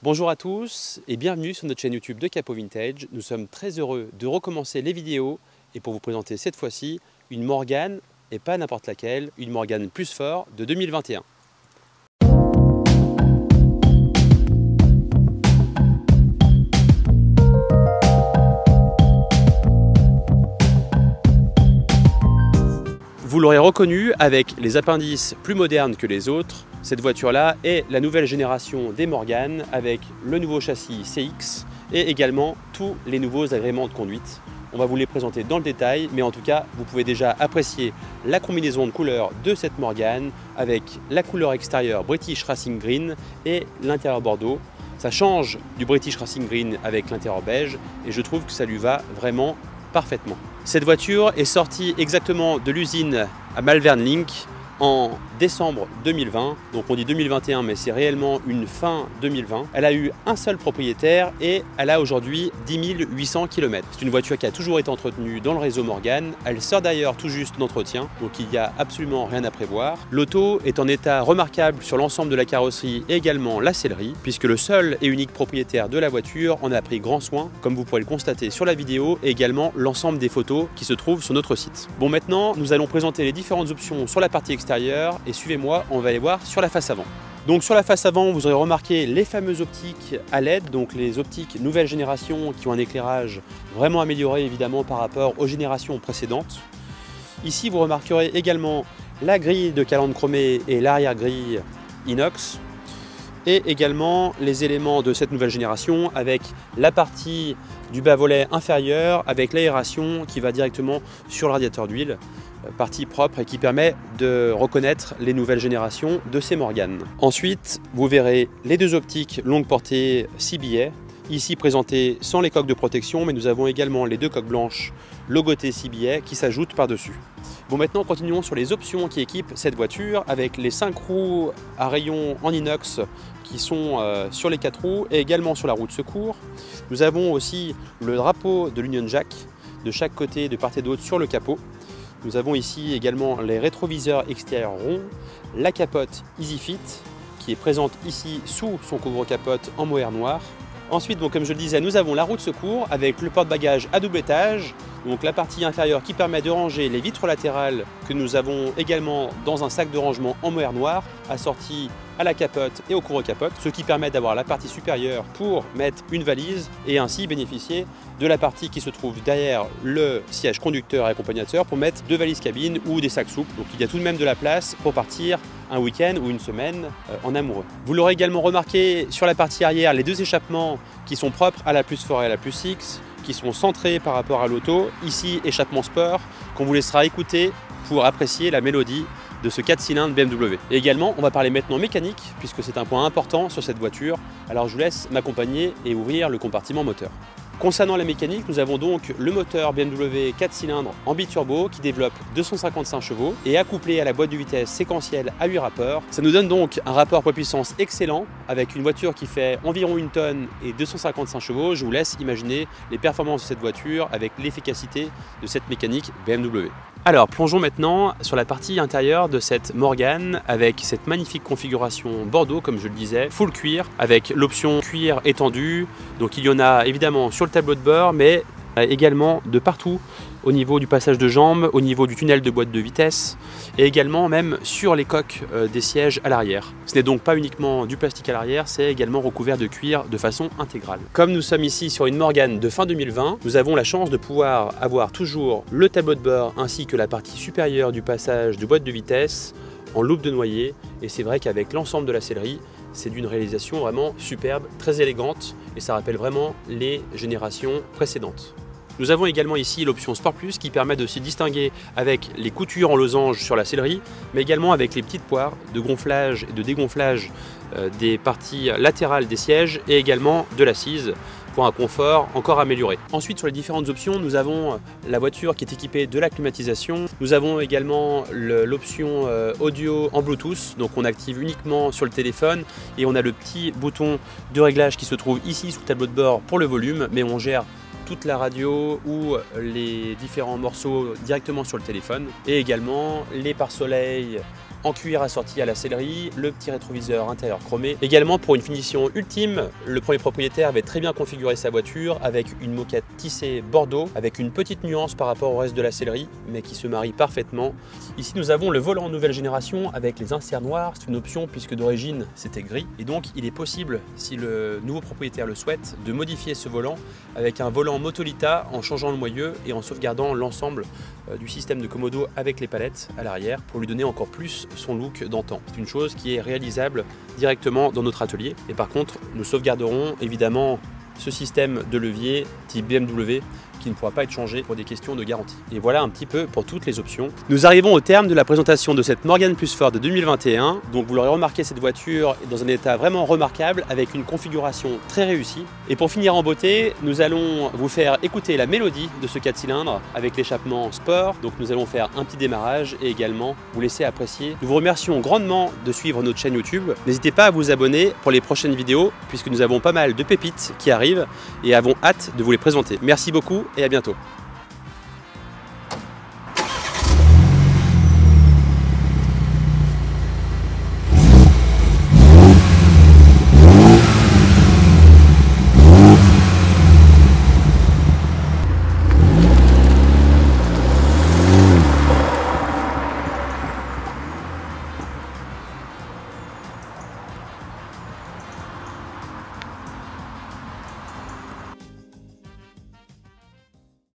Bonjour à tous et bienvenue sur notre chaîne YouTube de Capot Vintage. Nous sommes très heureux de recommencer les vidéos et pour vous présenter cette fois-ci une Morgane, et pas n'importe laquelle, une Morgane Plus Fort de 2021. Vous l'aurez reconnu avec les appendices plus modernes que les autres. Cette voiture-là est la nouvelle génération des Morgane avec le nouveau châssis CX et également tous les nouveaux agréments de conduite. On va vous les présenter dans le détail, mais en tout cas, vous pouvez déjà apprécier la combinaison de couleurs de cette Morgane avec la couleur extérieure British Racing Green et l'intérieur Bordeaux. Ça change du British Racing Green avec l'intérieur beige et je trouve que ça lui va vraiment parfaitement. Cette voiture est sortie exactement de l'usine à Malvern Link en décembre 2020, donc on dit 2021 mais c'est réellement une fin 2020. Elle a eu un seul propriétaire et elle a aujourd'hui 10 800 km. C'est une voiture qui a toujours été entretenue dans le réseau Morgane. Elle sort d'ailleurs tout juste d'entretien, donc il n'y a absolument rien à prévoir. L'auto est en état remarquable sur l'ensemble de la carrosserie et également la sellerie, puisque le seul et unique propriétaire de la voiture en a pris grand soin, comme vous pourrez le constater sur la vidéo et également l'ensemble des photos qui se trouvent sur notre site. Bon, maintenant nous allons présenter les différentes options sur la partie extérieure et suivez-moi, on va aller voir sur la face avant. Donc sur la face avant, vous aurez remarqué les fameuses optiques à LED, donc les optiques nouvelle génération qui ont un éclairage vraiment amélioré évidemment par rapport aux générations précédentes. Ici, vous remarquerez également la grille de calandre chromée et l'arrière-grille inox et également les éléments de cette nouvelle génération avec la partie du bas-volet inférieur avec l'aération qui va directement sur le radiateur d'huile. Partie propre et qui permet de reconnaître les nouvelles générations de ces Morgane. Ensuite, vous verrez les deux optiques longue portée CBA, ici présentées sans les coques de protection, mais nous avons également les deux coques blanches logotées CBA qui s'ajoutent par-dessus. Bon, maintenant, continuons sur les options qui équipent cette voiture avec les 5 roues à rayons en inox qui sont sur les 4 roues et également sur la roue de secours. Nous avons aussi le drapeau de l'Union Jack de chaque côté, de part et d'autre sur le capot. Nous avons ici également les rétroviseurs extérieurs ronds, la capote EasyFit qui est présente ici sous son couvre-capote en mohair noir. Ensuite, donc, comme je le disais, nous avons la roue de secours avec le porte-bagages à double étage, donc la partie inférieure qui permet de ranger les vitres latérales que nous avons également dans un sac de rangement en mohair noir assorti à la capote et au couvre-capote, ce qui permet d'avoir la partie supérieure pour mettre une valise et ainsi bénéficier de la partie qui se trouve derrière le siège conducteur et accompagnateur pour mettre 2 valises cabine ou des sacs souples. Donc il y a tout de même de la place pour partir un week-end ou une semaine en amoureux. Vous l'aurez également remarqué sur la partie arrière, les 2 échappements qui sont propres à la Plus Fort et à la Plus X, qui sont centrés par rapport à l'auto. Ici, échappement sport, qu'on vous laissera écouter pour apprécier la mélodie de ce 4 cylindres BMW. Et également, on va parler maintenant mécanique, puisque c'est un point important sur cette voiture. Alors je vous laisse m'accompagner et ouvrir le compartiment moteur. Concernant la mécanique, nous avons donc le moteur BMW 4 cylindres en biturbo qui développe 255 chevaux et accouplé à la boîte de vitesse séquentielle à 8 rapports. Ça nous donne donc un rapport poids-puissance excellent avec une voiture qui fait environ 1 tonne et 255 chevaux. Je vous laisse imaginer les performances de cette voiture avec l'efficacité de cette mécanique BMW. Alors plongeons maintenant sur la partie intérieure de cette Morgane avec cette magnifique configuration Bordeaux, comme je le disais, full cuir avec l'option cuir étendu. Donc il y en a évidemment sur le tableau de bord mais également de partout au niveau du passage de jambes, au niveau du tunnel de boîte de vitesse et également même sur les coques des sièges à l'arrière. Ce n'est donc pas uniquement du plastique à l'arrière, c'est également recouvert de cuir de façon intégrale. Comme nous sommes ici sur une Morgane de fin 2020, nous avons la chance de pouvoir avoir toujours le tableau de bord ainsi que la partie supérieure du passage de boîte de vitesse en loupe de noyer et c'est vrai qu'avec l'ensemble de la sellerie, c'est d'une réalisation vraiment superbe, très élégante et ça rappelle vraiment les générations précédentes. Nous avons également ici l'option Sport Plus qui permet de se distinguer avec les coutures en losange sur la sellerie, mais également avec les petites poires de gonflage et de dégonflage des parties latérales des sièges et également de l'assise pour un confort encore amélioré. Ensuite, sur les différentes options, nous avons la voiture qui est équipée de la climatisation. Nous avons également l'option audio en Bluetooth, donc on active uniquement sur le téléphone et on a le petit bouton de réglage qui se trouve ici sous le tableau de bord pour le volume, mais on gère toute la radio ou les différents morceaux directement sur le téléphone et également les pare-soleil en cuir assorti à la sellerie, le petit rétroviseur intérieur chromé. Également pour une finition ultime, le premier propriétaire avait très bien configuré sa voiture avec une moquette tissée bordeaux, avec une petite nuance par rapport au reste de la sellerie, mais qui se marie parfaitement. Ici nous avons le volant nouvelle génération avec les inserts noirs, c'est une option puisque d'origine c'était gris. Et donc il est possible, si le nouveau propriétaire le souhaite, de modifier ce volant avec un volant Motolita en changeant le moyeu et en sauvegardant l'ensemble du système de Komodo avec les palettes à l'arrière pour lui donner encore plus son look d'antan. C'est une chose qui est réalisable directement dans notre atelier. Et par contre, nous sauvegarderons évidemment ce système de levier type BMW qui ne pourra pas être changé pour des questions de garantie. Et voilà un petit peu pour toutes les options. Nous arrivons au terme de la présentation de cette Morgan Plus Ford 2021. Donc vous l'aurez remarqué, cette voiture est dans un état vraiment remarquable avec une configuration très réussie. Et pour finir en beauté, nous allons vous faire écouter la mélodie de ce 4 cylindres avec l'échappement sport. Donc nous allons faire un petit démarrage et également vous laisser apprécier. Nous vous remercions grandement de suivre notre chaîne YouTube. N'hésitez pas à vous abonner pour les prochaines vidéos puisque nous avons pas mal de pépites qui arrivent et avons hâte de vous les présenter. Merci beaucoup et à bientôt.